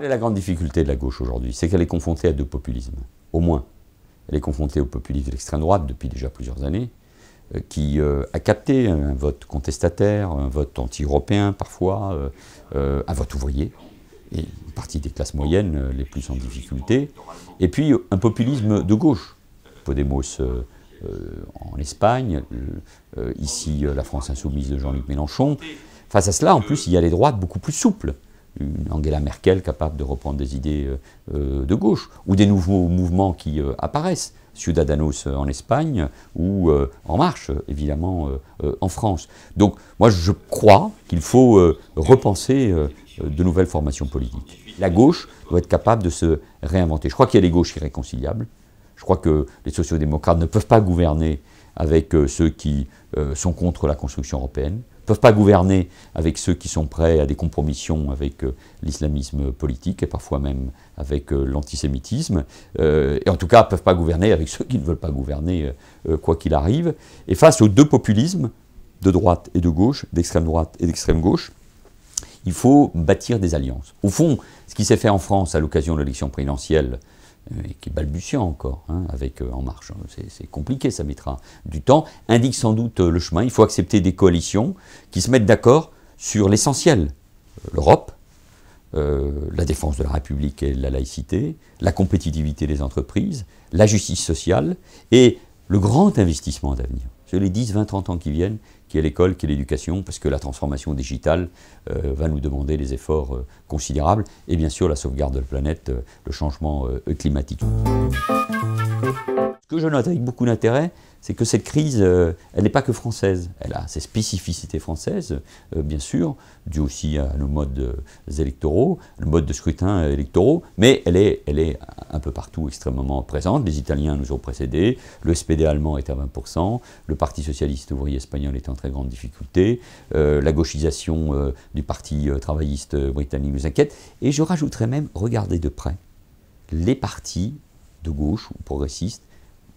Quelle est la grande difficulté de la gauche aujourd'hui? C'est qu'elle est confrontée à deux populismes, au moins. Elle est confrontée au populisme de l'extrême droite depuis déjà plusieurs années, qui a capté un vote contestataire, un vote anti-européen parfois, un vote ouvrier, et une partie des classes moyennes les plus en difficulté, et puis un populisme de gauche. Podemos en Espagne, ici la France insoumise de Jean-Luc Mélenchon. Face à cela, en plus, il y a les droites beaucoup plus souples. Une Angela Merkel capable de reprendre des idées de gauche, ou des nouveaux mouvements qui apparaissent, Ciudadanos en Espagne, ou En Marche, évidemment, en France. Donc, moi, je crois qu'il faut repenser de nouvelles formations politiques. La gauche doit être capable de se réinventer. Je crois qu'il y a des gauches irréconciliables. Je crois que les sociaux-démocrates ne peuvent pas gouverner avec ceux qui sont contre la construction européenne, ne peuvent pas gouverner avec ceux qui sont prêts à des compromissions avec l'islamisme politique et parfois même avec l'antisémitisme, et en tout cas ne peuvent pas gouverner avec ceux qui ne veulent pas gouverner quoi qu'il arrive. Et face aux deux populismes, de droite et de gauche, d'extrême droite et d'extrême gauche, il faut bâtir des alliances. Au fond, ce qui s'est fait en France à l'occasion de l'élection présidentielle, qui est balbutiant encore, avec En Marche, c'est compliqué, ça mettra du temps, indique sans doute le chemin. Il faut accepter des coalitions qui se mettent d'accord sur l'essentiel. L'Europe, la défense de la République et de la laïcité, la compétitivité des entreprises, la justice sociale et le grand investissement d'avenir. Sur les 10, 20, 30 ans qui viennent, qui est l'école, qui est l'éducation, parce que la transformation digitale va nous demander des efforts considérables, et bien sûr la sauvegarde de la planète, le changement climatique. Ce que je note avec beaucoup d'intérêt, c'est que cette crise, elle n'est pas que française. Elle a ses spécificités françaises, bien sûr, dues aussi à nos modes électoraux, le mode de scrutin électoraux, mais elle est un peu partout extrêmement présente. Les Italiens nous ont précédés, le SPD allemand est à 20%, le Parti socialiste ouvrier espagnol est en très grande difficulté, la gauchisation du Parti travailliste britannique nous inquiète, et je rajouterais même, regardez de près, les partis de gauche ou progressistes,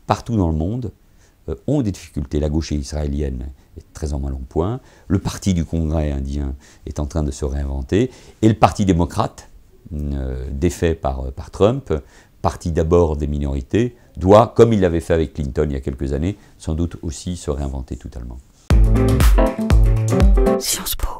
partout dans le monde, ont des difficultés. La gauche israélienne est très en mal en point, le parti du Congrès indien est en train de se réinventer, et le parti démocrate, défait par Trump, parti d'abord des minorités, doit, comme il l'avait fait avec Clinton il y a quelques années, sans doute aussi se réinventer totalement. Sciences Po.